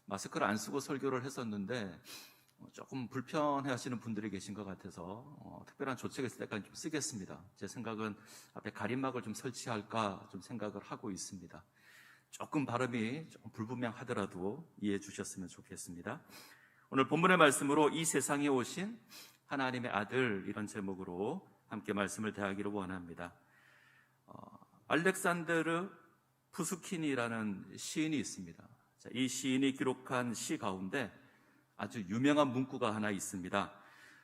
마스크를 안 쓰고 설교를 했었는데 조금 불편해 하시는 분들이 계신 것 같아서 특별한 조치가 있을 때까지 좀 쓰겠습니다. 제 생각은 앞에 가림막을 좀 설치할까 좀 생각을 하고 있습니다. 조금 발음이 조금 불분명하더라도 이해해 주셨으면 좋겠습니다. 오늘 본문의 말씀으로 이 세상에 오신 하나님의 아들, 이런 제목으로 함께 말씀을 대하기를 원합니다. 알렉산드르 푸스킨이라는 시인이 있습니다. 이 시인이 기록한 시 가운데 아주 유명한 문구가 하나 있습니다.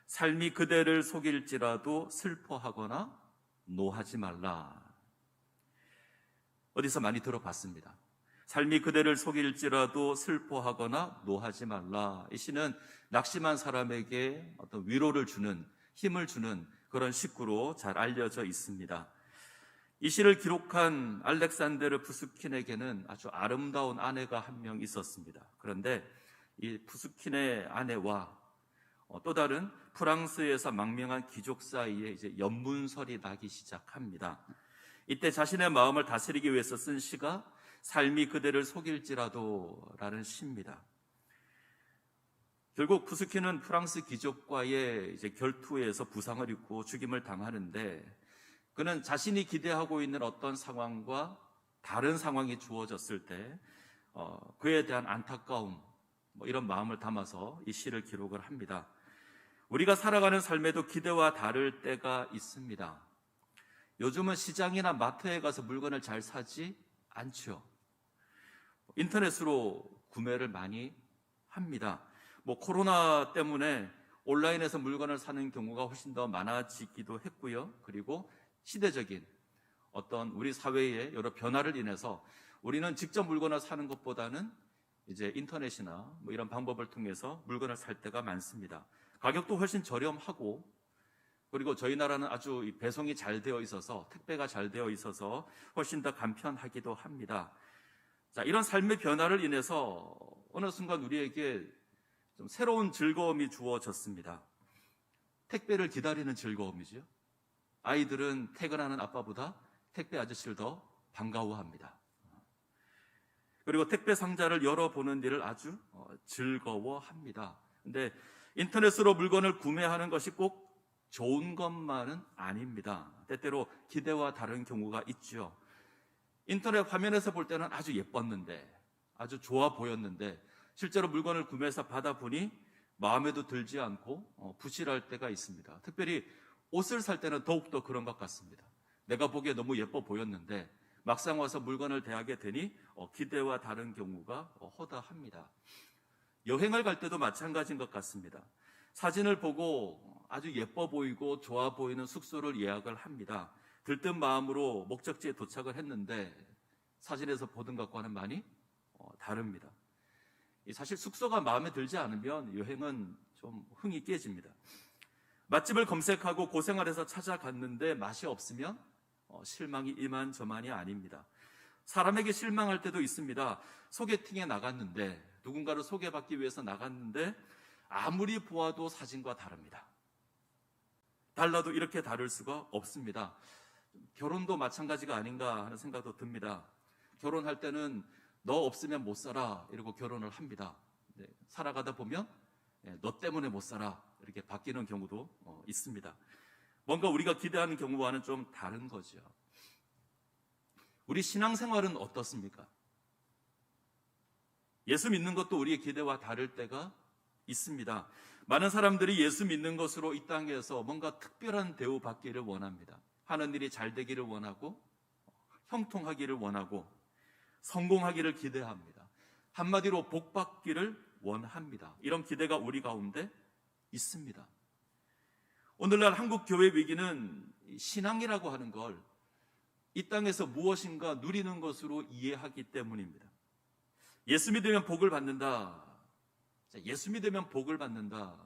삶이 그대를 속일지라도 슬퍼하거나 노하지 말라. 어디서 많이 들어봤습니다. 삶이 그대를 속일지라도 슬퍼하거나 노하지 말라. 이 시는 낙심한 사람에게 어떤 위로를 주는, 힘을 주는 그런 시구로 잘 알려져 있습니다. 이 시를 기록한 알렉산드르 푸스킨에게는 아주 아름다운 아내가 한 명 있었습니다. 그런데 이 푸스킨의 아내와 또 다른 프랑스에서 망명한 귀족 사이에 이제 연문설이 나기 시작합니다. 이때 자신의 마음을 다스리기 위해서 쓴 시가 삶이 그대를 속일지라도 라는 시입니다. 결국 푸스킨은 프랑스 귀족과의 이제 결투에서 부상을 입고 죽임을 당하는데, 그는 자신이 기대하고 있는 어떤 상황과 다른 상황이 주어졌을 때 그에 대한 안타까움, 이런 마음을 담아서 이 시를 기록을 합니다. 우리가 살아가는 삶에도 기대와 다를 때가 있습니다. 요즘은 시장이나 마트에 가서 물건을 잘 사지 않죠. 인터넷으로 구매를 많이 합니다. 코로나 때문에 온라인에서 물건을 사는 경우가 훨씬 더 많아지기도 했고요. 그리고 시대적인 어떤 우리 사회의 여러 변화를 인해서 우리는 직접 물건을 사는 것보다는 이제 인터넷이나 이런 방법을 통해서 물건을 살 때가 많습니다. 가격도 훨씬 저렴하고, 그리고 저희 나라는 아주 배송이 잘 되어 있어서, 택배가 잘 되어 있어서 훨씬 더 간편하기도 합니다. 자, 이런 삶의 변화를 인해서 어느 순간 우리에게 좀 새로운 즐거움이 주어졌습니다. 택배를 기다리는 즐거움이죠. 아이들은 퇴근하는 아빠보다 택배 아저씨를 더 반가워합니다. 그리고 택배 상자를 열어보는 일을 아주 즐거워합니다. 근데 인터넷으로 물건을 구매하는 것이 꼭 좋은 것만은 아닙니다. 때때로 기대와 다른 경우가 있죠. 인터넷 화면에서 볼 때는 아주 예뻤는데, 아주 좋아 보였는데, 실제로 물건을 구매해서 받아보니 마음에도 들지 않고 부실할 때가 있습니다. 특별히 옷을 살 때는 더욱더 그런 것 같습니다. 내가 보기에 너무 예뻐 보였는데 막상 와서 물건을 대하게 되니 기대와 다른 경우가 허다합니다. 여행을 갈 때도 마찬가지인 것 같습니다. 사진을 보고 아주 예뻐 보이고 좋아 보이는 숙소를 예약을 합니다. 들뜬 마음으로 목적지에 도착을 했는데 사진에서 보던 것과는 많이 다릅니다. 사실 숙소가 마음에 들지 않으면 여행은 좀 흥이 깨집니다. 맛집을 검색하고 고생을 해서 찾아갔는데 맛이 없으면 실망이 이만저만이 아닙니다. 사람에게 실망할 때도 있습니다. 소개팅에 나갔는데, 누군가를 소개받기 위해서 나갔는데 아무리 보아도 사진과 다릅니다. 달라도 이렇게 다를 수가 없습니다. 결혼도 마찬가지가 아닌가 하는 생각도 듭니다. 결혼할 때는 너 없으면 못 살아 이러고 결혼을 합니다. 살아가다 보면 너 때문에 못 살아 이렇게 바뀌는 경우도 있습니다. 뭔가 우리가 기대하는 경우와는 좀 다른 거죠. 우리 신앙생활은 어떻습니까? 예수 믿는 것도 우리의 기대와 다를 때가 있습니다. 많은 사람들이 예수 믿는 것으로 이 땅에서 뭔가 특별한 대우 받기를 원합니다. 하는 일이 잘 되기를 원하고, 형통하기를 원하고, 성공하기를 기대합니다. 한마디로 복 받기를 원합니다. 이런 기대가 우리 가운데 있습니다. 오늘날 한국 교회 위기는 신앙이라고 하는 걸 이 땅에서 무엇인가 누리는 것으로 이해하기 때문입니다. 예수 믿으면 복을 받는다. 예수 믿으면 복을 받는다.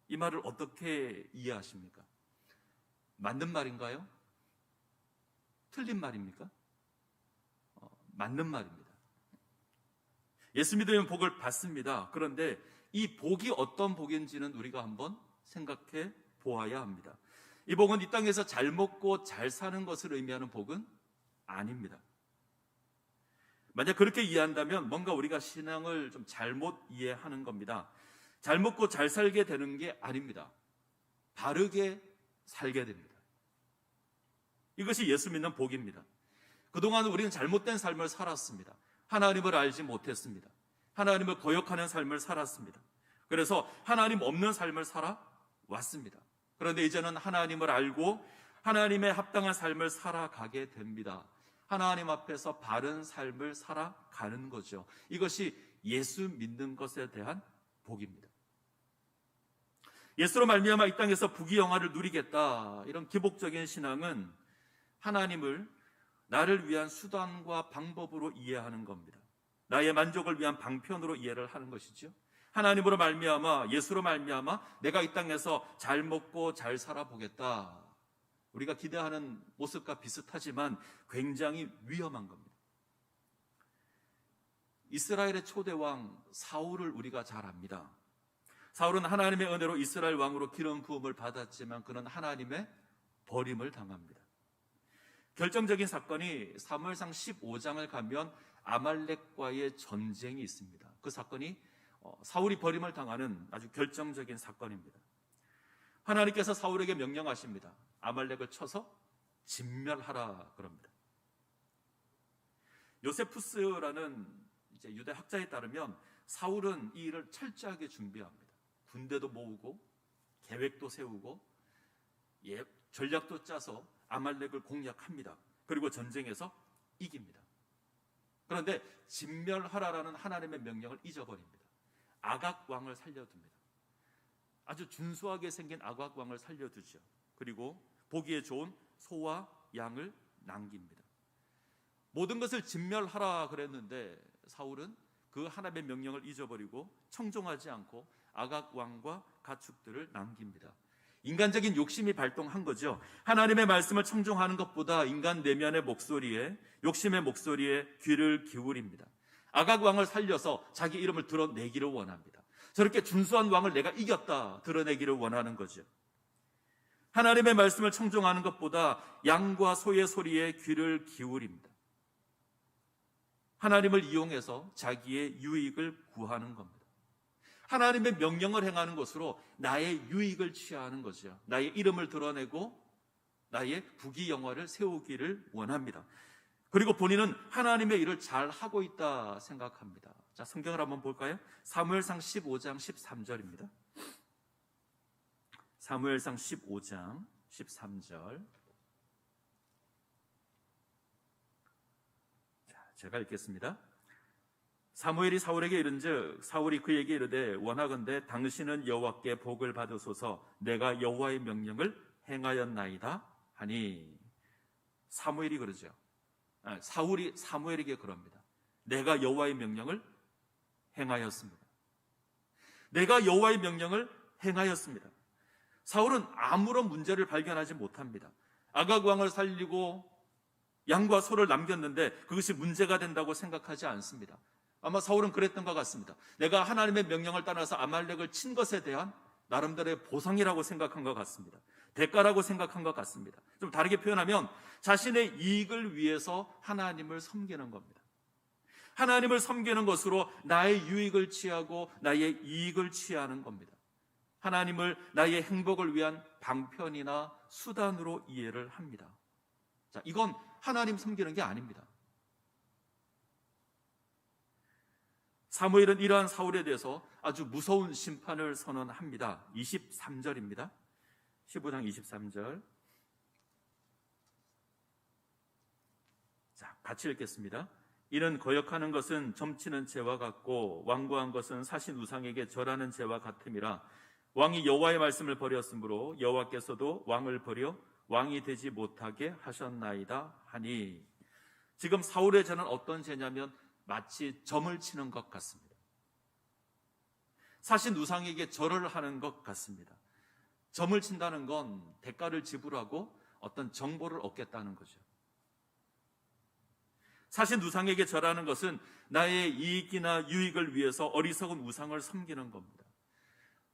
이 말을 어떻게 이해하십니까? 맞는 말인가요? 틀린 말입니까? 맞는 말입니다. 예수 믿으면 복을 받습니다. 그런데 이 복이 어떤 복인지는 우리가 한번 생각해 보아야 합니다. 이 복은 이 땅에서 잘 먹고 잘 사는 것을 의미하는 복은 아닙니다. 만약 그렇게 이해한다면 뭔가 우리가 신앙을 좀 잘못 이해하는 겁니다. 잘 먹고 잘 살게 되는 게 아닙니다. 바르게 살게 됩니다. 이것이 예수 믿는 복입니다. 그동안 우리는 잘못된 삶을 살았습니다. 하나님을 알지 못했습니다. 하나님을 거역하는 삶을 살았습니다. 그래서 하나님 없는 삶을 살아왔습니다. 그런데 이제는 하나님을 알고 하나님의 합당한 삶을 살아가게 됩니다. 하나님 앞에서 바른 삶을 살아가는 거죠. 이것이 예수 믿는 것에 대한 복입니다. 예수로 말미암아 이 땅에서 부귀영화를 누리겠다, 이런 기복적인 신앙은 하나님을 나를 위한 수단과 방법으로 이해하는 겁니다. 나의 만족을 위한 방편으로 이해를 하는 것이죠. 하나님으로 말미암아, 예수로 말미암아 내가 이 땅에서 잘 먹고 잘 살아보겠다, 우리가 기대하는 모습과 비슷하지만 굉장히 위험한 겁니다. 이스라엘의 초대왕 사울을 우리가 잘 압니다. 사울은 하나님의 은혜로 이스라엘 왕으로 기름 부음을 받았지만 그는 하나님의 버림을 당합니다. 결정적인 사건이 사무엘상 15장을 가면 아말렉과의 전쟁이 있습니다. 그 사건이 사울이 버림을 당하는 아주 결정적인 사건입니다. 하나님께서 사울에게 명령하십니다. 아말렉을 쳐서 진멸하라 그럽니다. 요세푸스라는 이제 유대 학자에 따르면 사울은 이 일을 철저하게 준비합니다. 군대도 모으고 계획도 세우고 전략도 짜서 아말렉을 공략합니다. 그리고 전쟁에서 이깁니다. 그런데 진멸하라라는 하나님의 명령을 잊어버립니다. 아각 왕을 살려둡니다. 아주 준수하게 생긴 아각 왕을 살려두죠. 그리고 보기에 좋은 소와 양을 남깁니다. 모든 것을 진멸하라 그랬는데 사울은 그 하나님의 명령을 잊어버리고 청종하지 않고 아각 왕과 가축들을 남깁니다. 인간적인 욕심이 발동한 거죠. 하나님의 말씀을 청종하는 것보다 인간 내면의 목소리에, 욕심의 목소리에 귀를 기울입니다. 아각 왕을 살려서 자기 이름을 드러내기를 원합니다. 저렇게 준수한 왕을 내가 이겼다 드러내기를 원하는 거죠. 하나님의 말씀을 청종하는 것보다 양과 소의 소리에 귀를 기울입니다. 하나님을 이용해서 자기의 유익을 구하는 겁니다. 하나님의 명령을 행하는 것으로 나의 유익을 취하는 거죠. 나의 이름을 드러내고 나의 부귀영화를 세우기를 원합니다. 그리고 본인은 하나님의 일을 잘 하고 있다 생각합니다. 자, 성경을 한번 볼까요? 사무엘상 15장 13절입니다. 사무엘상 15장 13절. 자, 제가 읽겠습니다. 사무엘이 사울에게 이른즉 사울이 그에게 이르되 원하건대 당신은 여호와께 복을 받으소서 내가 여호와의 명령을 행하였나이다 하니. 사무엘이 그러죠. 사울이 사무엘에게 그럽니다. 내가 여호와의 명령을 행하였습니다. 내가 여호와의 명령을 행하였습니다. 사울은 아무런 문제를 발견하지 못합니다. 아각 왕을 살리고 양과 소를 남겼는데 그것이 문제가 된다고 생각하지 않습니다. 아마 사울은 그랬던 것 같습니다. 내가 하나님의 명령을 따라서 아말렉을 친 것에 대한 나름대로의 보상이라고 생각한 것 같습니다. 대가라고 생각한 것 같습니다. 좀 다르게 표현하면 자신의 이익을 위해서 하나님을 섬기는 겁니다. 하나님을 섬기는 것으로 나의 유익을 취하고 나의 이익을 취하는 겁니다. 하나님을 나의 행복을 위한 방편이나 수단으로 이해를 합니다. 자, 이건 하나님 섬기는 게 아닙니다. 사무엘은 이러한 사울에 대해서 아주 무서운 심판을 선언합니다. 23절입니다. 15장 23절. 자, 같이 읽겠습니다. 이는 거역하는 것은 점치는 죄와 같고 완고한 것은 사신 우상에게 절하는 죄와 같음이라. 왕이 여호와의 말씀을 버렸으므로 여호와께서도 왕을 버려 왕이 되지 못하게 하셨나이다 하니. 지금 사울의 죄는 어떤 죄냐면 마치 점을 치는 것 같습니다. 사신 우상에게 절을 하는 것 같습니다. 점을 친다는 건 대가를 지불하고 어떤 정보를 얻겠다는 거죠. 사신 우상에게 절하는 것은 나의 이익이나 유익을 위해서 어리석은 우상을 섬기는 겁니다.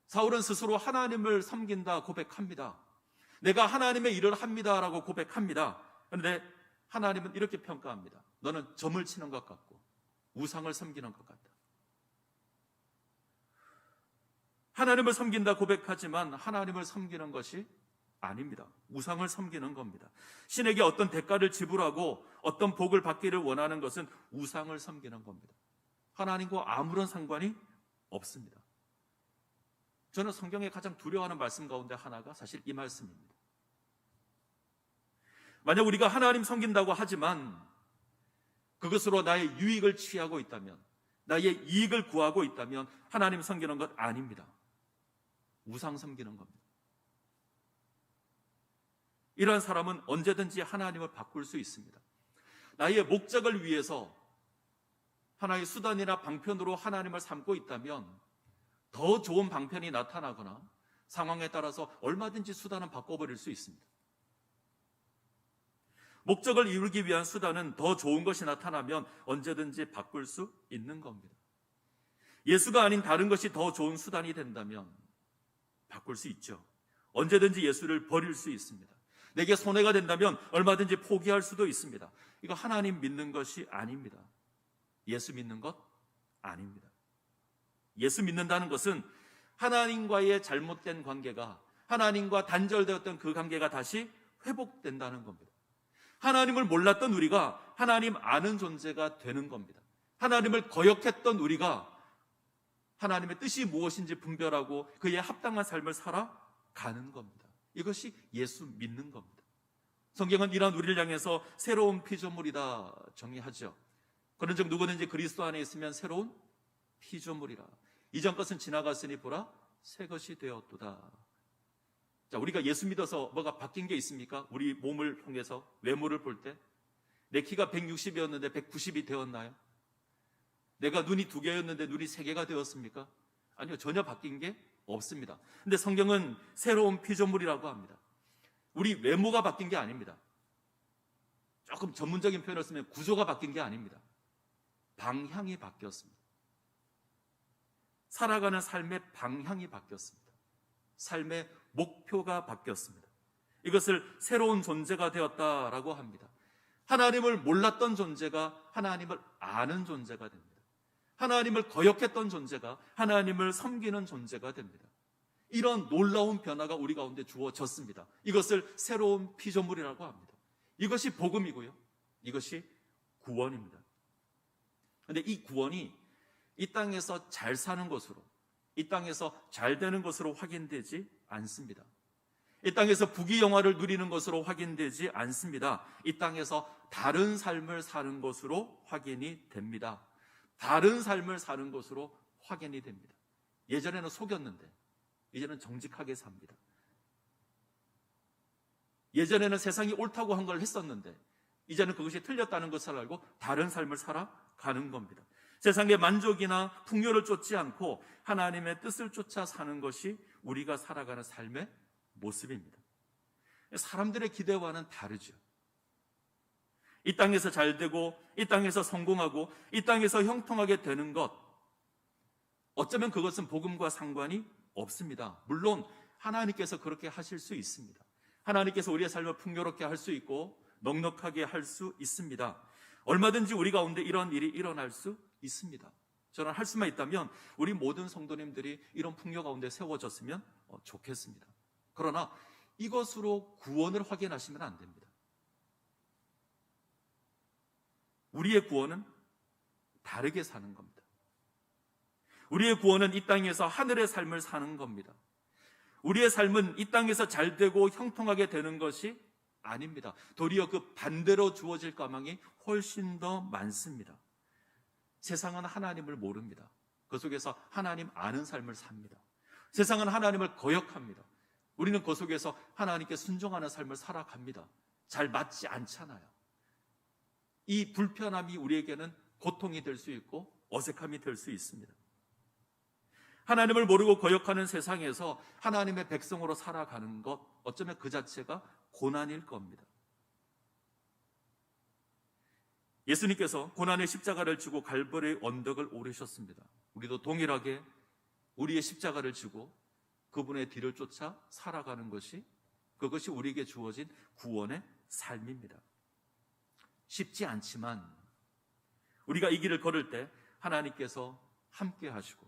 사울은 스스로 하나님을 섬긴다 고백합니다. 내가 하나님의 일을 합니다라고 고백합니다. 그런데 하나님은 이렇게 평가합니다. 너는 점을 치는 것 같고 우상을 섬기는 것 같다. 하나님을 섬긴다 고백하지만 하나님을 섬기는 것이 아닙니다. 우상을 섬기는 겁니다. 신에게 어떤 대가를 지불하고 어떤 복을 받기를 원하는 것은 우상을 섬기는 겁니다. 하나님과 아무런 상관이 없습니다. 저는 성경에 가장 두려워하는 말씀 가운데 하나가 사실 이 말씀입니다. 만약 우리가 하나님 섬긴다고 하지만 그것으로 나의 유익을 취하고 있다면, 나의 이익을 구하고 있다면 하나님 섬기는 것 아닙니다. 우상 섬기는 겁니다. 이러한 사람은 언제든지 하나님을 바꿀 수 있습니다. 나의 목적을 위해서 하나의 수단이나 방편으로 하나님을 삼고 있다면 더 좋은 방편이 나타나거나 상황에 따라서 얼마든지 수단은 바꿔버릴 수 있습니다. 목적을 이루기 위한 수단은 더 좋은 것이 나타나면 언제든지 바꿀 수 있는 겁니다. 예수가 아닌 다른 것이 더 좋은 수단이 된다면 바꿀 수 있죠. 언제든지 예수를 버릴 수 있습니다. 내게 손해가 된다면 얼마든지 포기할 수도 있습니다. 이거 하나님 믿는 것이 아닙니다. 예수 믿는 것 아닙니다. 예수 믿는다는 것은 하나님과의 잘못된 관계가, 하나님과 단절되었던 그 관계가 다시 회복된다는 겁니다. 하나님을 몰랐던 우리가 하나님 아는 존재가 되는 겁니다. 하나님을 거역했던 우리가 하나님의 뜻이 무엇인지 분별하고 그에 합당한 삶을 살아가는 겁니다. 이것이 예수 믿는 겁니다. 성경은 이러한 우리를 향해서 새로운 피조물이다 정의하죠. 그런즉 누구든지 그리스도 안에 있으면 새로운 피조물이라. 이전 것은 지나갔으니 보라 새 것이 되었도다. 자, 우리가 예수 믿어서 뭐가 바뀐 게 있습니까? 우리 몸을 통해서 외모를 볼 때 내 키가 160이었는데 190이 되었나요? 내가 눈이 2개였는데 눈이 3개가 되었습니까? 아니요, 전혀 바뀐 게 없습니다. 근데 성경은 새로운 피조물이라고 합니다. 우리 외모가 바뀐 게 아닙니다. 조금 전문적인 표현을 쓰면 구조가 바뀐 게 아닙니다. 방향이 바뀌었습니다. 살아가는 삶의 방향이 바뀌었습니다. 삶의 목표가 바뀌었습니다. 이것을 새로운 존재가 되었다라고 합니다. 하나님을 몰랐던 존재가 하나님을 아는 존재가 됩니다. 하나님을 거역했던 존재가 하나님을 섬기는 존재가 됩니다. 이런 놀라운 변화가 우리 가운데 주어졌습니다. 이것을 새로운 피조물이라고 합니다. 이것이 복음이고요. 이것이 구원입니다. 그런데 이 구원이 이 땅에서 잘 사는 것으로, 이 땅에서 잘 되는 것으로 확인되지 않습니다. 이 땅에서 부귀영화를 누리는 것으로 확인되지 않습니다. 이 땅에서 다른 삶을 사는 것으로 확인이 됩니다. 다른 삶을 사는 것으로 확인이 됩니다. 예전에는 속였는데 이제는 정직하게 삽니다. 예전에는 세상이 옳다고 한 걸 했었는데 이제는 그것이 틀렸다는 것을 알고 다른 삶을 살아가는 겁니다. 세상의 만족이나 풍요를 쫓지 않고 하나님의 뜻을 쫓아 사는 것이 우리가 살아가는 삶의 모습입니다. 사람들의 기대와는 다르죠. 이 땅에서 잘 되고 이 땅에서 성공하고 이 땅에서 형통하게 되는 것, 어쩌면 그것은 복음과 상관이 없습니다. 물론 하나님께서 그렇게 하실 수 있습니다. 하나님께서 우리의 삶을 풍요롭게 할 수 있고 넉넉하게 할 수 있습니다. 얼마든지 우리 가운데 이런 일이 일어날 수 있습니다. 저는 할 수만 있다면 우리 모든 성도님들이 이런 풍요 가운데 세워졌으면 좋겠습니다. 그러나 이것으로 구원을 확인하시면 안 됩니다. 우리의 구원은 다르게 사는 겁니다. 우리의 구원은 이 땅에서 하늘의 삶을 사는 겁니다. 우리의 삶은 이 땅에서 잘 되고 형통하게 되는 것이 아닙니다. 도리어 그 반대로 주어질 까망이 훨씬 더 많습니다. 세상은 하나님을 모릅니다. 그 속에서 하나님 아는 삶을 삽니다. 세상은 하나님을 거역합니다. 우리는 그 속에서 하나님께 순종하는 삶을 살아갑니다. 잘 맞지 않잖아요. 이 불편함이 우리에게는 고통이 될 수 있고 어색함이 될 수 있습니다. 하나님을 모르고 거역하는 세상에서 하나님의 백성으로 살아가는 것, 어쩌면 그 자체가 고난일 겁니다. 예수님께서 고난의 십자가를 지고 갈보리의 언덕을 오르셨습니다. 우리도 동일하게 우리의 십자가를 지고 그분의 뒤를 쫓아 살아가는 것이, 그것이 우리에게 주어진 구원의 삶입니다. 쉽지 않지만 우리가 이 길을 걸을 때 하나님께서 함께 하시고,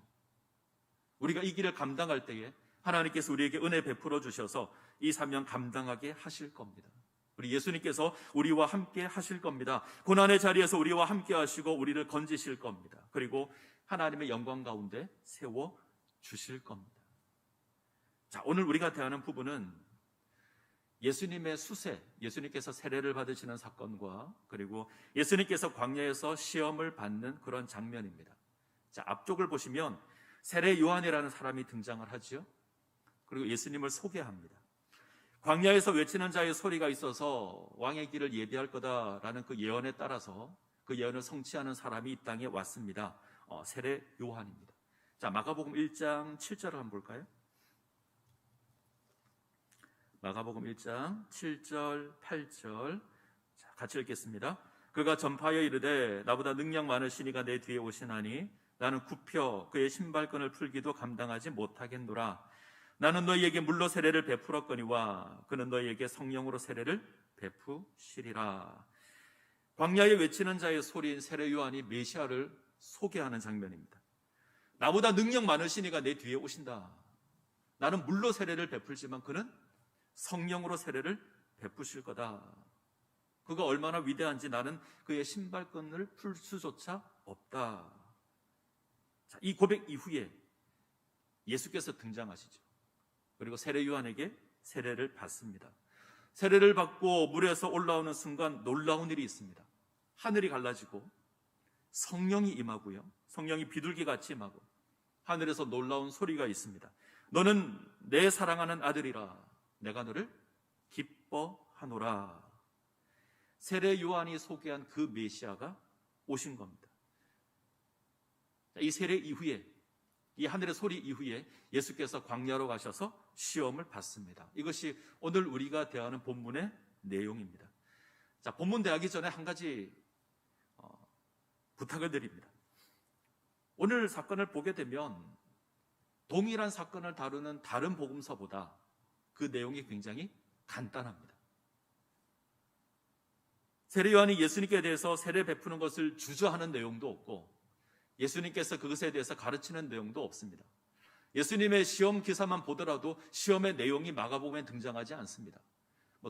우리가 이 길을 감당할 때에 하나님께서 우리에게 은혜 베풀어 주셔서 이 사명 감당하게 하실 겁니다. 우리 예수님께서 우리와 함께 하실 겁니다. 고난의 자리에서 우리와 함께 하시고 우리를 건지실 겁니다. 그리고 하나님의 영광 가운데 세워 주실 겁니다. 자, 오늘 우리가 대하는 부분은 예수님의 수세, 예수님께서 세례를 받으시는 사건과 그리고 예수님께서 광야에서 시험을 받는 그런 장면입니다. 자, 앞쪽을 보시면 세례 요한이라는 사람이 등장을 하죠. 그리고 예수님을 소개합니다. 광야에서 외치는 자의 소리가 있어서 왕의 길을 예비할 거다라는 그 예언에 따라서 그 예언을 성취하는 사람이 이 땅에 왔습니다. 세례 요한입니다. 자, 마가복음 1장 7절을 한번 볼까요? 마가복음 1장 7절 8절 자, 같이 읽겠습니다. 그가 전파하여 이르되 나보다 능력 많으시니가 내 뒤에 오시나니 나는 굽혀 그의 신발끈을 풀기도 감당하지 못하겠노라. 나는 너희에게 물로 세례를 베풀었거니와 그는 너희에게 성령으로 세례를 베푸시리라. 광야에 외치는 자의 소리인 세례 요한이 메시아를 소개하는 장면입니다. 나보다 능력 많으시니가 내 뒤에 오신다. 나는 물로 세례를 베풀지만 그는 성령으로 세례를 베푸실 거다. 그가 얼마나 위대한지 나는 그의 신발끈을 풀 수조차 없다. 자, 이 고백 이후에 예수께서 등장하시죠. 그리고 세례 요한에게 세례를 받습니다. 세례를 받고 물에서 올라오는 순간 놀라운 일이 있습니다. 하늘이 갈라지고 성령이 임하고요. 성령이 비둘기같이 임하고 하늘에서 놀라운 소리가 있습니다. 너는 내 사랑하는 아들이라. 내가 너를 기뻐하노라. 세례 요한이 소개한 그 메시아가 오신 겁니다. 이 세례 이후에, 이 하늘의 소리 이후에 예수께서 광야로 가셔서 시험을 받습니다. 이것이 오늘 우리가 대하는 본문의 내용입니다. 자, 본문 대하기 전에 한 가지 부탁을 드립니다. 오늘 사건을 보게 되면 동일한 사건을 다루는 다른 복음서보다 그 내용이 굉장히 간단합니다. 세례 요한이 예수님께 대해서 세례 베푸는 것을 주저하는 내용도 없고 예수님께서 그것에 대해서 가르치는 내용도 없습니다. 예수님의 시험 기사만 보더라도 시험의 내용이 마가복음에 등장하지 않습니다.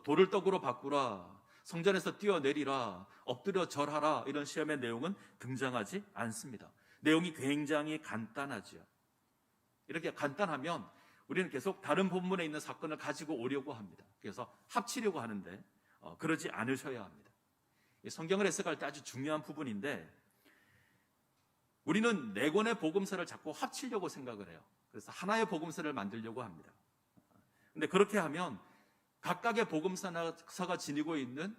돌을 떡으로 바꾸라, 성전에서 뛰어내리라, 엎드려 절하라, 이런 시험의 내용은 등장하지 않습니다. 내용이 굉장히 간단하죠. 이렇게 간단하면 우리는 계속 다른 본문에 있는 사건을 가지고 오려고 합니다. 그래서 합치려고 하는데 그러지 않으셔야 합니다. 성경을 해석할 때 아주 중요한 부분인데 우리는 네 권의 복음서를 자꾸 합치려고 생각을 해요. 그래서 하나의 복음서를 만들려고 합니다. 그런데 그렇게 하면 각각의 복음서가 지니고 있는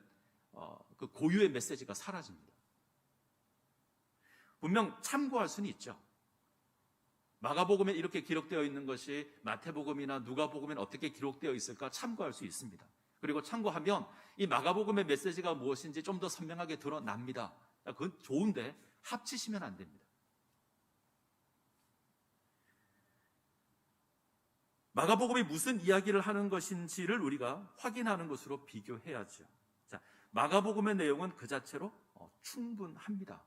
그 고유의 메시지가 사라집니다. 분명 참고할 수는 있죠. 마가복음에 이렇게 기록되어 있는 것이 마태복음이나 누가복음에는 어떻게 기록되어 있을까 참고할 수 있습니다. 그리고 참고하면 이 마가복음의 메시지가 무엇인지 좀 더 선명하게 드러납니다. 그건 좋은데 합치시면 안 됩니다. 마가복음이 무슨 이야기를 하는 것인지를 우리가 확인하는 것으로 비교해야죠. 자, 마가복음의 내용은 그 자체로 충분합니다.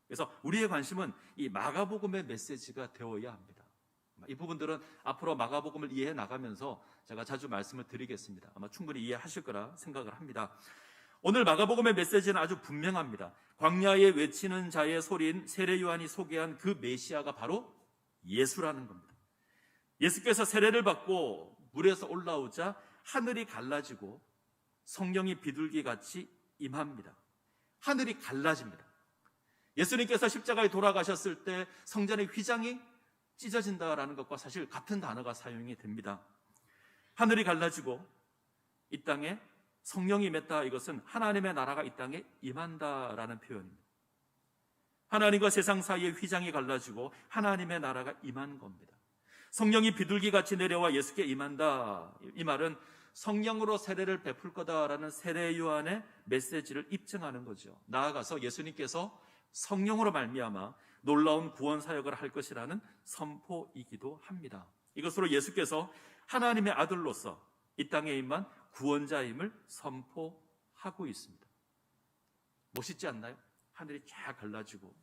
그래서 우리의 관심은 이 마가복음의 메시지가 되어야 합니다. 이 부분들은 앞으로 마가복음을 이해해 나가면서 제가 자주 말씀을 드리겠습니다. 아마 충분히 이해하실 거라 생각을 합니다. 오늘 마가복음의 메시지는 아주 분명합니다. 광야에 외치는 자의 소리인 세례 요한이 소개한 그 메시아가 바로 예수라는 겁니다. 예수께서 세례를 받고 물에서 올라오자 하늘이 갈라지고 성령이 비둘기같이 임합니다. 하늘이 갈라집니다. 예수님께서 십자가에 돌아가셨을 때 성전의 휘장이 찢어진다라는 것과 사실 같은 단어가 사용이 됩니다. 하늘이 갈라지고 이 땅에 성령이 임했다. 이것은 하나님의 나라가 이 땅에 임한다라는 표현입니다. 하나님과 세상 사이의 휘장이 갈라지고 하나님의 나라가 임한 겁니다. 성령이 비둘기같이 내려와 예수께 임한다. 이 말은 성령으로 세례를 베풀 거다라는 세례 요한의 메시지를 입증하는 거죠. 나아가서 예수님께서 성령으로 말미암아 놀라운 구원 사역을 할 것이라는 선포이기도 합니다. 이것으로 예수께서 하나님의 아들로서 이 땅에 임한 구원자임을 선포하고 있습니다. 멋있지 않나요? 하늘이 쫙 갈라지고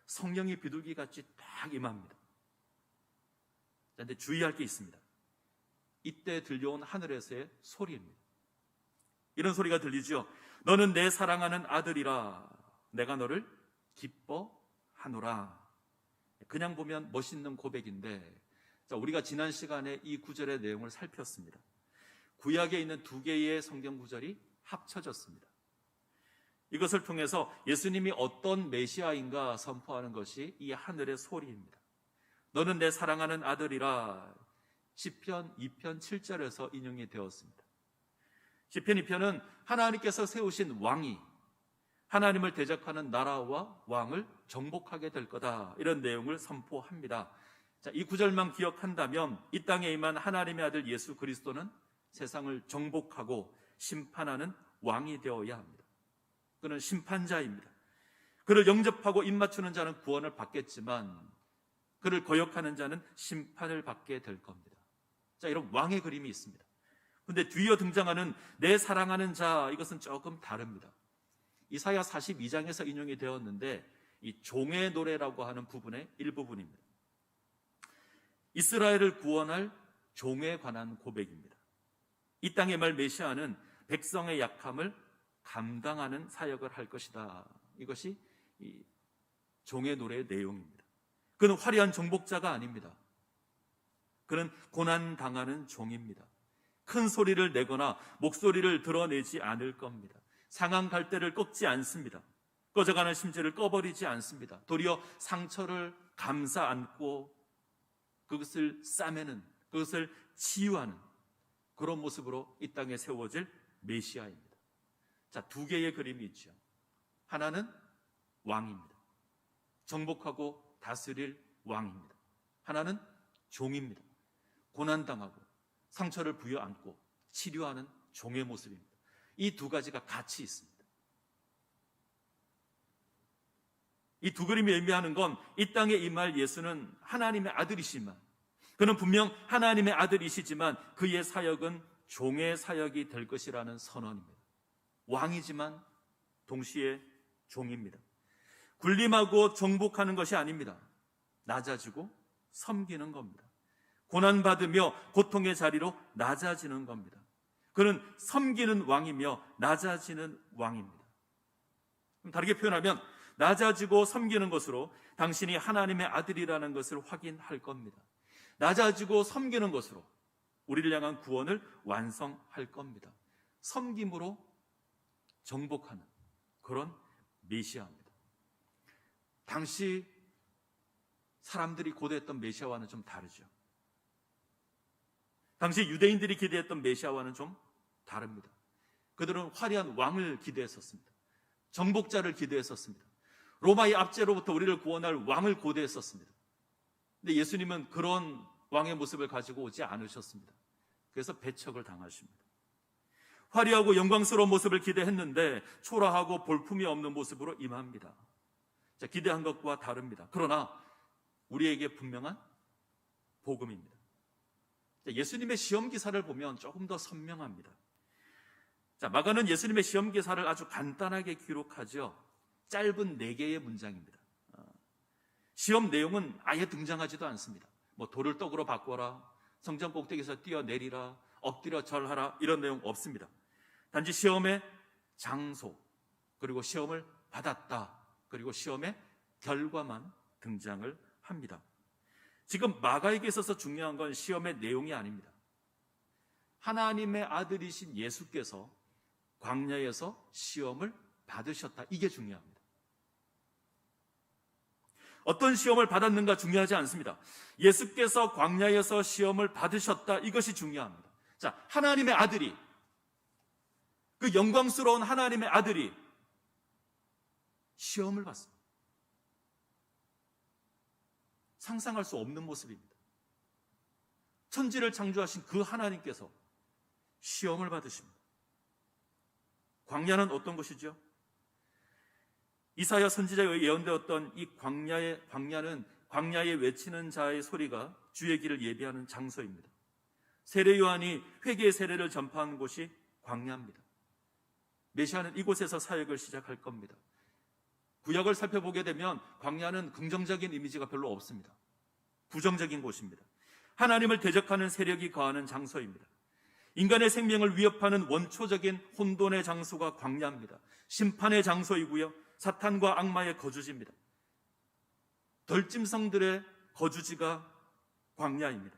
성령이 비둘기같이 딱 임합니다. 그런데 주의할 게 있습니다. 이때 들려온 하늘에서의 소리입니다. 이런 소리가 들리죠. 너는 내 사랑하는 아들이라 내가 너를 기뻐하노라. 그냥 보면 멋있는 고백인데, 우리가 지난 시간에 이 구절의 내용을 살폈습니다. 구약에 있는 두 개의 성경 구절이 합쳐졌습니다. 이것을 통해서 예수님이 어떤 메시아인가 선포하는 것이 이 하늘의 소리입니다. 너는 내 사랑하는 아들이라 시편 2편 7절에서 인용이 되었습니다. 시편 2편은 하나님께서 세우신 왕이 하나님을 대적하는 나라와 왕을 정복하게 될 거다, 이런 내용을 선포합니다. 이 구절만 기억한다면 이 땅에 임한 하나님의 아들 예수 그리스도는 세상을 정복하고 심판하는 왕이 되어야 합니다. 그는 심판자입니다. 그를 영접하고 입맞추는 자는 구원을 받겠지만 그를 거역하는 자는 심판을 받게 될 겁니다. 이런 왕의 그림이 있습니다. 그런데 뒤이어 등장하는 내 사랑하는 자, 이것은 조금 다릅니다. 이사야 42장에서 인용이 되었는데 이 종의 노래라고 하는 부분의 일부분입니다. 이스라엘을 구원할 종에 관한 고백입니다. 이 땅의 말 메시아는 백성의 약함을 감당하는 사역을 할 것이다. 이것이 이 종의 노래의 내용입니다. 그는 화려한 정복자가 아닙니다. 그는 고난당하는 종입니다. 큰 소리를 내거나 목소리를 드러내지 않을 겁니다. 상한 갈대를 꺾지 않습니다. 꺼져가는 심지를 꺼버리지 않습니다. 도리어 상처를 감싸 안고 그것을 싸매는, 그것을 치유하는 그런 모습으로 이 땅에 세워질 메시아입니다. 두 개의 그림이 있죠. 하나는 왕입니다. 정복하고 다스릴 왕입니다. 하나는 종입니다. 고난당하고 상처를 부여안고 치료하는 종의 모습입니다. 이 두 가지가 같이 있습니다. 이 두 그림이 의미하는 건 이 땅에 임할 예수는 하나님의 아들이시지만, 그는 분명 하나님의 아들이시지만 그의 사역은 종의 사역이 될 것이라는 선언입니다. 왕이지만 동시에 종입니다. 군림하고 정복하는 것이 아닙니다. 낮아지고 섬기는 겁니다. 고난받으며 고통의 자리로 낮아지는 겁니다. 그는 섬기는 왕이며 낮아지는 왕입니다. 다르게 표현하면 낮아지고 섬기는 것으로 당신이 하나님의 아들이라는 것을 확인할 겁니다. 낮아지고 섬기는 것으로 우리를 향한 구원을 완성할 겁니다. 섬김으로 정복하는 그런 메시아입니다. 당시 사람들이 고대했던 메시아와는 좀 다르죠. 당시 유대인들이 기대했던 메시아와는 좀 다릅니다. 그들은 화려한 왕을 기대했었습니다. 정복자를 기대했었습니다. 로마의 압제로부터 우리를 구원할 왕을 고대했었습니다. 근데 예수님은 그런 왕의 모습을 가지고 오지 않으셨습니다. 그래서 배척을 당하십니다. 화려하고 영광스러운 모습을 기대했는데 초라하고 볼품이 없는 모습으로 임합니다. 기대한 것과 다릅니다. 그러나 우리에게 분명한 복음입니다. 예수님의 시험기사를 보면 조금 더 선명합니다. 마가는 예수님의 시험기사를 아주 간단하게 기록하죠. 짧은 4개의 문장입니다. 시험 내용은 아예 등장하지도 않습니다. 돌을 떡으로 바꿔라, 성전 꼭대기에서 뛰어내리라, 엎드려 절하라, 이런 내용 없습니다. 단지 시험의 장소, 그리고 시험을 받았다, 그리고 시험의 결과만 등장을 합니다. 지금 마가에게 있어서 중요한 건 시험의 내용이 아닙니다. 하나님의 아들이신 예수께서 광야에서 시험을 받으셨다, 이게 중요합니다. 어떤 시험을 받았는가 중요하지 않습니다. 예수께서 광야에서 시험을 받으셨다, 이것이 중요합니다. 하나님의 아들이, 그 영광스러운 하나님의 아들이 시험을 받습니다. 상상할 수 없는 모습입니다. 천지를 창조하신 그 하나님께서 시험을 받으십니다. 광야는 어떤 곳이죠? 이사야 선지자에 의해 예언되었던 이 광야는 광야에 외치는 자의 소리가 주의 길을 예비하는 장소입니다. 세례 요한이 회개의 세례를 전파한 곳이 광야입니다. 메시아는 이곳에서 사역을 시작할 겁니다. 구약을 살펴보게 되면 광야는 긍정적인 이미지가 별로 없습니다. 부정적인 곳입니다. 하나님을 대적하는 세력이 거하는 장소입니다. 인간의 생명을 위협하는 원초적인 혼돈의 장소가 광야입니다. 심판의 장소이고요, 사탄과 악마의 거주지입니다. 덜짐승들의 거주지가 광야입니다.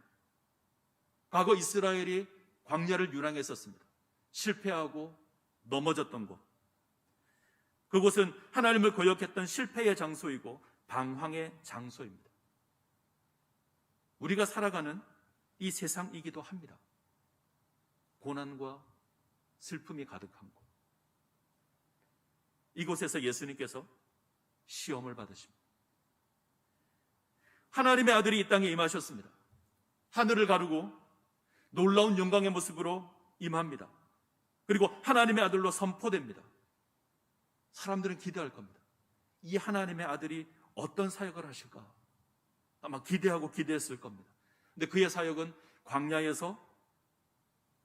과거 이스라엘이 광야를 유랑했었습니다. 실패하고 넘어졌던 곳. 그곳은 하나님을 거역했던 실패의 장소이고 방황의 장소입니다. 우리가 살아가는 이 세상이기도 합니다. 고난과 슬픔이 가득한 곳. 이곳에서 예수님께서 시험을 받으십니다. 하나님의 아들이 이 땅에 임하셨습니다. 하늘을 가르고 놀라운 영광의 모습으로 임합니다. 그리고 하나님의 아들로 선포됩니다. 사람들은 기대할 겁니다. 이 하나님의 아들이 어떤 사역을 하실까? 아마 기대하고 기대했을 겁니다. 근데 그의 사역은 광야에서,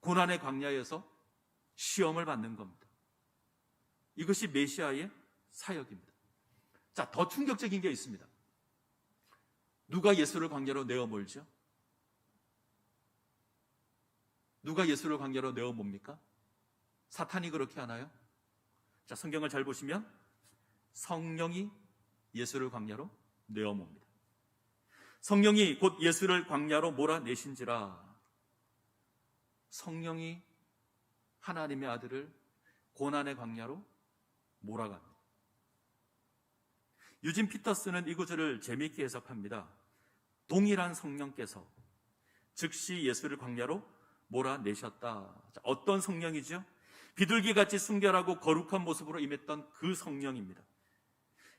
고난의 광야에서 시험을 받는 겁니다. 이것이 메시아의 사역입니다. 자, 더 충격적인 게 있습니다. 누가 예수를 광야로 내어 몰죠? 누가 예수를 광야로 내어 몹니까? 사탄이 그렇게 하나요? 자, 성경을 잘 보시면 성령이 예수를 광야로 내어 몹니다. 성령이 곧 예수를 광야로 몰아내신지라. 성령이 하나님의 아들을 고난의 광야로 몰아갑니다. 유진 피터스는 이 구절을 재미있게 해석합니다. 동일한 성령께서 즉시 예수를 광야로 몰아내셨다. 자, 어떤 성령이죠? 비둘기같이 순결하고 거룩한 모습으로 임했던 그 성령입니다.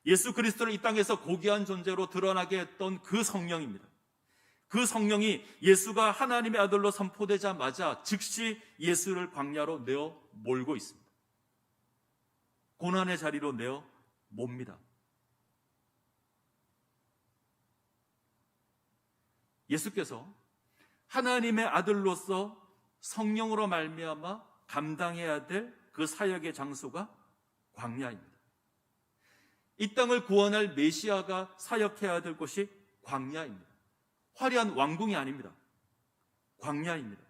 예수 그리스도를 이 땅에서 고귀한 존재로 드러나게 했던 그 성령입니다. 그 성령이 예수가 하나님의 아들로 선포되자마자 즉시 예수를 광야로 내어 몰고 있습니다. 고난의 자리로 내어 몹니다. 예수께서 하나님의 아들로서 성령으로 말미암아 감당해야 될 그 사역의 장소가 광야입니다. 이 땅을 구원할 메시아가 사역해야 될 곳이 광야입니다. 화려한 왕궁이 아닙니다. 광야입니다.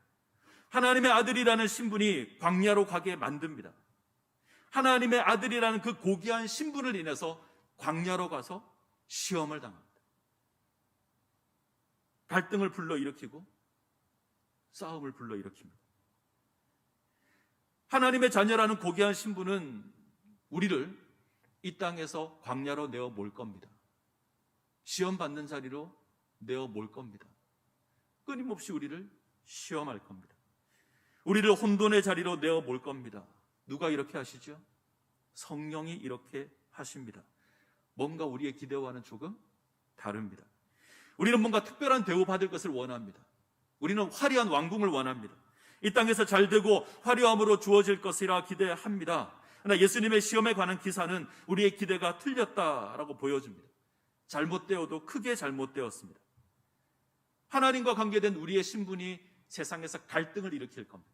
하나님의 아들이라는 신분이 광야로 가게 만듭니다. 하나님의 아들이라는 그 고귀한 신분을 인해서 광야로 가서 시험을 당합니다. 갈등을 불러일으키고 싸움을 불러일으킵니다. 하나님의 자녀라는 고귀한 신분은 우리를 이 땅에서 광야로 내어 몰 겁니다. 시험 받는 자리로 내어 몰 겁니다. 끊임없이 우리를 시험할 겁니다. 우리를 혼돈의 자리로 내어 몰 겁니다. 누가 이렇게 하시죠? 성령이 이렇게 하십니다. 뭔가 우리의 기대와는 조금 다릅니다. 우리는 뭔가 특별한 대우 받을 것을 원합니다. 우리는 화려한 왕궁을 원합니다. 이 땅에서 잘되고 화려함으로 주어질 것이라 기대합니다. 그러나 예수님의 시험에 관한 기사는 우리의 기대가 틀렸다라고 보여줍니다. 잘못되어도 크게 잘못되었습니다. 하나님과 관계된 우리의 신분이 세상에서 갈등을 일으킬 겁니다.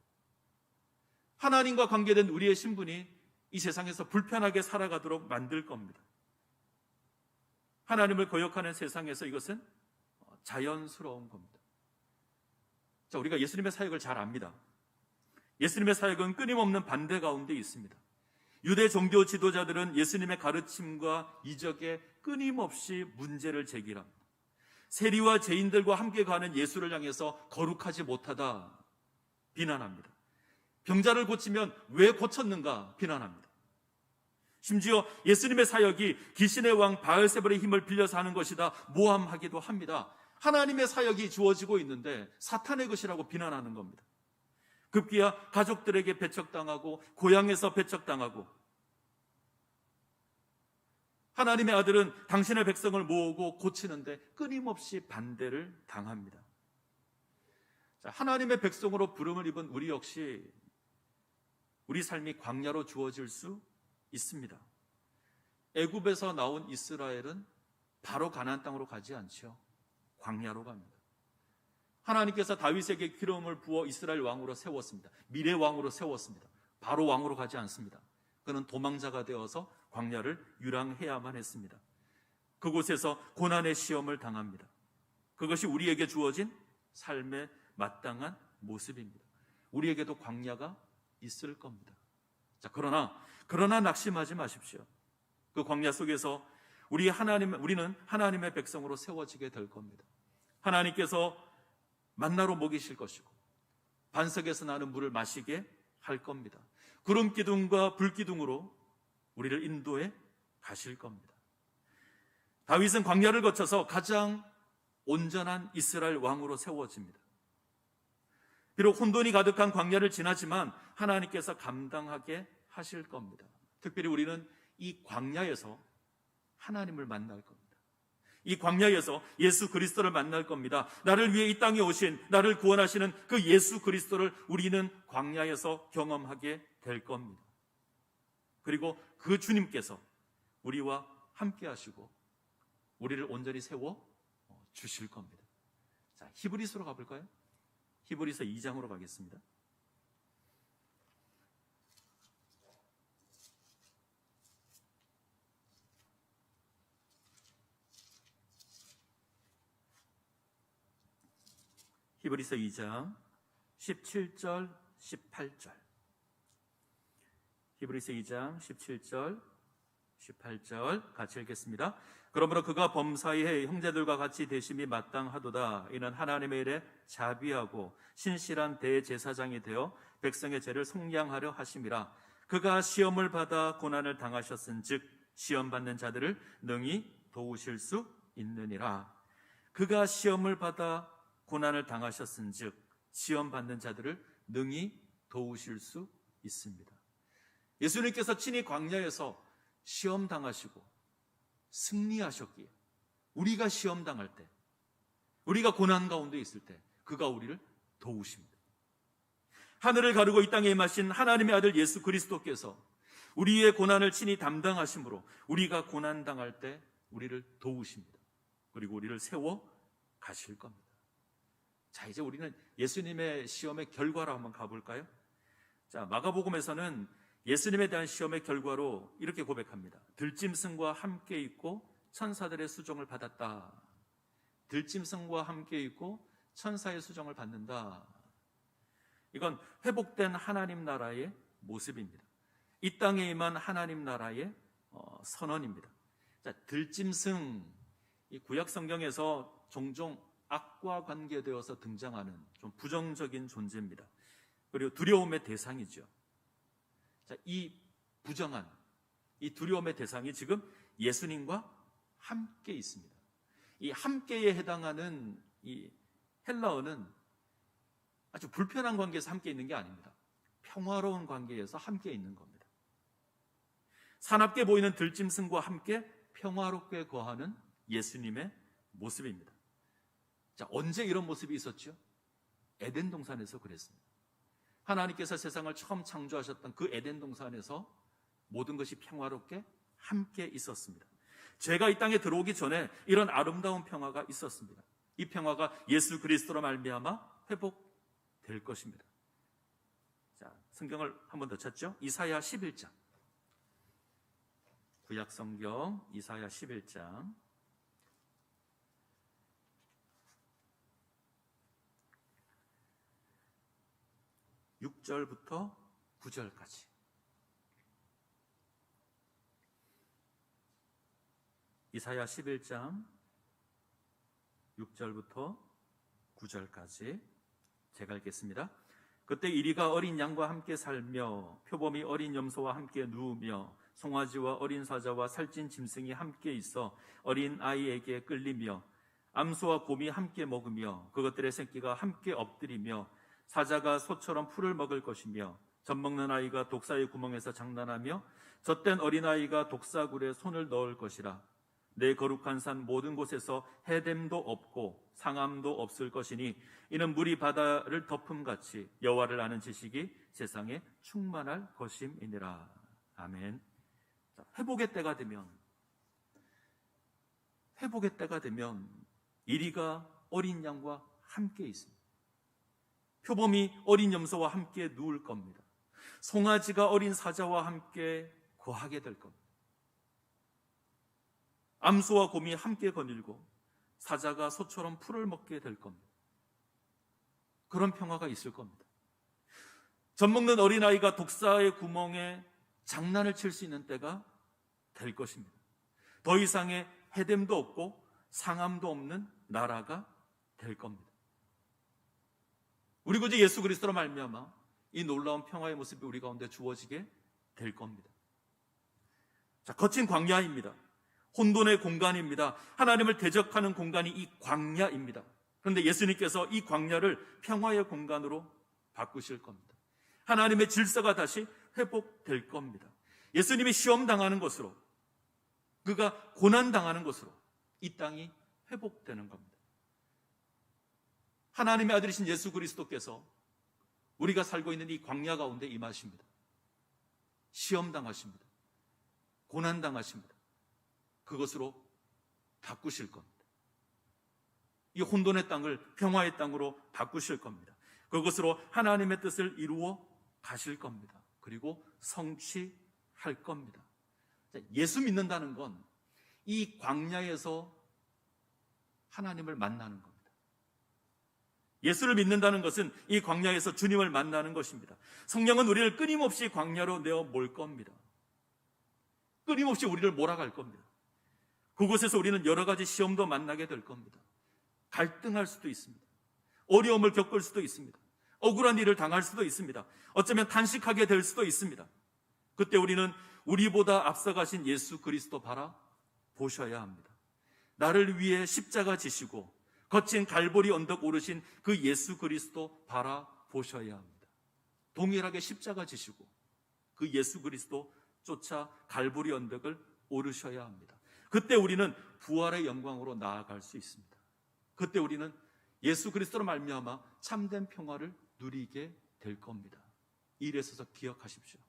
하나님과 관계된 우리의 신분이 이 세상에서 불편하게 살아가도록 만들 겁니다. 하나님을 거역하는 세상에서 이것은 자연스러운 겁니다. 자, 우리가 예수님의 사역을 잘 압니다. 예수님의 사역은 끊임없는 반대 가운데 있습니다. 유대 종교 지도자들은 예수님의 가르침과 이적에 끊임없이 문제를 제기합니다. 세리와 죄인들과 함께 가는 예수를 향해서 거룩하지 못하다 비난합니다. 병자를 고치면 왜 고쳤는가 비난합니다. 심지어 예수님의 사역이 귀신의 왕 바알세불의 힘을 빌려서 하는 것이다 모함하기도 합니다. 하나님의 사역이 주어지고 있는데 사탄의 것이라고 비난하는 겁니다. 급기야 가족들에게 배척당하고 고향에서 배척당하고, 하나님의 아들은 당신의 백성을 모으고 고치는데 끊임없이 반대를 당합니다. 자, 하나님의 백성으로 부름을 입은 우리 역시 우리 삶이 광야로 주어질 수 있습니다. 애굽에서 나온 이스라엘은 바로 가나안 땅으로 가지 않죠. 광야로 갑니다. 하나님께서 다윗에게 기름을 부어 이스라엘 왕으로 세웠습니다. 미래 왕으로 세웠습니다. 바로 왕으로 가지 않습니다. 그는 도망자가 되어서 광야를 유랑해야만 했습니다. 그곳에서 고난의 시험을 당합니다. 그것이 우리에게 주어진 삶의 마땅한 모습입니다. 우리에게도 광야가 있을 겁니다. 자, 그러나 낙심하지 마십시오. 그 광야 속에서 우리는 하나님의 백성으로 세워지게 될 겁니다. 하나님께서 만나로 먹이실 것이고 반석에서 나는 물을 마시게 할 겁니다. 구름 기둥과 불 기둥으로 우리를 인도해 가실 겁니다. 다윗은 광야를 거쳐서 가장 온전한 이스라엘 왕으로 세워집니다. 비록 혼돈이 가득한 광야를 지나지만 하나님께서 감당하게 하실 겁니다. 특별히 우리는 이 광야에서 하나님을 만날 겁니다. 이 광야에서 예수 그리스도를 만날 겁니다. 나를 위해 이 땅에 오신, 나를 구원하시는 그 예수 그리스도를 우리는 광야에서 경험하게 될 겁니다. 그리고 그 주님께서 우리와 함께 하시고 우리를 온전히 세워 주실 겁니다. 자, 히브리서로 가볼까요? 히브리서 2장으로 가겠습니다. 히브리서 2장 17절 18절. 히브리서 2장 17절 18절 같이 읽겠습니다. 그러므로 그가 범사에 형제들과 같이 되심이 마땅하도다. 이는 하나님의 일에 자비하고 신실한 대제사장이 되어 백성의 죄를 속량하려 하심이라. 그가 시험을 받아 고난을 당하셨은즉 시험 받는 자들을 능히 도우실 수 있느니라. 그가 시험을 받아 고난을 당하셨은즉 시험 받는 자들을 능히 도우실 수 있습니다. 예수님께서 친히 광야에서 시험 당하시고 승리하셨기에 우리가 시험 당할 때, 우리가 고난 가운데 있을 때 그가 우리를 도우십니다. 하늘을 가르고 이 땅에 임하신 하나님의 아들 예수 그리스도께서 우리의 고난을 친히 담당하심으로 우리가 고난 당할 때 우리를 도우십니다. 그리고 우리를 세워 가실 겁니다. 자, 이제 우리는 예수님의 시험의 결과로 한번 가볼까요? 자, 마가복음에서는 예수님에 대한 시험의 결과로 이렇게 고백합니다. 들짐승과 함께 있고 천사들의 수종을 받았다. 들짐승과 함께 있고 천사의 수종을 받는다. 이건 회복된 하나님 나라의 모습입니다. 이 땅에 임한 하나님 나라의 선언입니다. 자, 들짐승, 이 구약 성경에서 종종 악과 관계되어서 등장하는 좀 부정적인 존재입니다. 그리고 두려움의 대상이죠. 자, 이 부정한, 이 두려움의 대상이 지금 예수님과 함께 있습니다. 이 함께에 해당하는 이 헬라어는 아주 불편한 관계에서 함께 있는 게 아닙니다. 평화로운 관계에서 함께 있는 겁니다. 사납게 보이는 들짐승과 함께 평화롭게 거하는 예수님의 모습입니다. 자, 언제 이런 모습이 있었죠? 에덴 동산에서 그랬습니다. 하나님께서 세상을 처음 창조하셨던 그 에덴 동산에서 모든 것이 평화롭게 함께 있었습니다. 죄가 이 땅에 들어오기 전에 이런 아름다운 평화가 있었습니다. 이 평화가 예수 그리스도로 말미암아 회복될 것입니다. 자, 성경을 한 번 더 찾죠? 이사야 11장. 구약 성경 이사야 11장 6절부터 9절까지. 이사야 11장 6절부터 9절까지 제가 읽겠습니다. 그때 이리가 어린 양과 함께 살며 표범이 어린 염소와 함께 누우며 송아지와 어린 사자와 살찐 짐승이 함께 있어 어린 아이에게 끌리며 암소와 곰이 함께 먹으며 그것들의 새끼가 함께 엎드리며 사자가 소처럼 풀을 먹을 것이며 젖먹는 아이가 독사의 구멍에서 장난하며 젖된 어린아이가 독사굴에 손을 넣을 것이라. 내 거룩한 산 모든 곳에서 해됨도 없고 상함도 없을 것이니 이는 물이 바다를 덮음같이 여호와를 아는 지식이 세상에 충만할 것임이니라. 아멘. 회복의 때가 되면 이리가 어린 양과 함께 있습니다. 표범이 어린 염소와 함께 누울 겁니다. 송아지가 어린 사자와 함께 거하게 될 겁니다. 암소와 곰이 함께 거닐고 사자가 소처럼 풀을 먹게 될 겁니다. 그런 평화가 있을 겁니다. 젖 먹는 어린아이가 독사의 구멍에 장난을 칠 수 있는 때가 될 것입니다. 더 이상의 해됨도 없고 상함도 없는 나라가 될 겁니다. 우리 구주 예수 그리스도로 말미암아 이 놀라운 평화의 모습이 우리 가운데 주어지게 될 겁니다. 자, 거친 광야입니다. 혼돈의 공간입니다. 하나님을 대적하는 공간이 이 광야입니다. 그런데 예수님께서 이 광야를 평화의 공간으로 바꾸실 겁니다. 하나님의 질서가 다시 회복될 겁니다. 예수님이 시험당하는 것으로, 그가 고난당하는 것으로 이 땅이 회복되는 겁니다. 하나님의 아들이신 예수 그리스도께서 우리가 살고 있는 이 광야 가운데 임하십니다. 시험당하십니다. 고난당하십니다. 그것으로 바꾸실 겁니다. 이 혼돈의 땅을 평화의 땅으로 바꾸실 겁니다. 그것으로 하나님의 뜻을 이루어 가실 겁니다. 그리고 성취할 겁니다. 예수 믿는다는 건 이 광야에서 하나님을 만나는 겁니다. 예수를 믿는다는 것은 이 광야에서 주님을 만나는 것입니다. 성령은 우리를 끊임없이 광야로 내어 몰 겁니다. 끊임없이 우리를 몰아갈 겁니다. 그곳에서 우리는 여러 가지 시험도 만나게 될 겁니다. 갈등할 수도 있습니다. 어려움을 겪을 수도 있습니다. 억울한 일을 당할 수도 있습니다. 어쩌면 탄식하게 될 수도 있습니다. 그때 우리는 우리보다 앞서가신 예수 그리스도 바라보셔야 합니다. 나를 위해 십자가 지시고 거친 갈보리 언덕 오르신 그 예수 그리스도 바라보셔야 합니다. 동일하게 십자가 지시고 그 예수 그리스도 쫓아 갈보리 언덕을 오르셔야 합니다. 그때 우리는 부활의 영광으로 나아갈 수 있습니다. 그때 우리는 예수 그리스도로 말미암아 참된 평화를 누리게 될 겁니다. 이 일에 있어서 기억하십시오.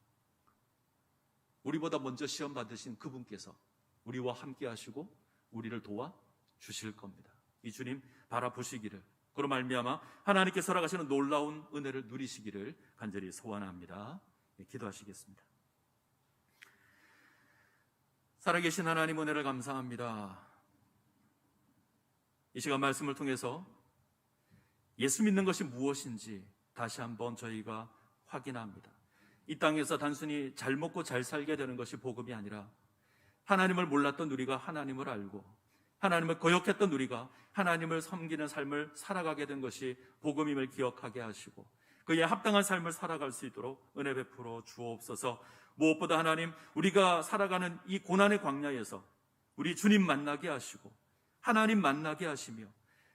우리보다 먼저 시험 받으신 그분께서 우리와 함께 하시고 우리를 도와 주실 겁니다. 이 주님 바라보시기를, 그로 말미암아 하나님께서 허락하시는 놀라운 은혜를 누리시기를 간절히 소원합니다. 기도하시겠습니다. 살아계신 하나님 은혜를 감사합니다. 이 시간 말씀을 통해서 예수 믿는 것이 무엇인지 다시 한번 저희가 확인합니다. 이 땅에서 단순히 잘 먹고 잘 살게 되는 것이 복음이 아니라 하나님을 몰랐던 우리가 하나님을 알고 하나님을 거역했던 우리가 하나님을 섬기는 삶을 살아가게 된 것이 복음임을 기억하게 하시고 그에 합당한 삶을 살아갈 수 있도록 은혜 베풀어 주옵소서. 무엇보다 하나님, 우리가 살아가는 이 고난의 광야에서 우리 주님 만나게 하시고 하나님 만나게 하시며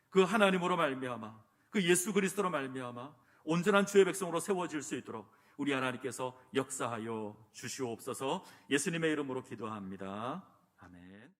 그 하나님으로 말미암아 그 예수 그리스도로 말미암아 온전한 주의 백성으로 세워질 수 있도록 우리 하나님께서 역사하여 주시옵소서. 예수님의 이름으로 기도합니다. 아멘.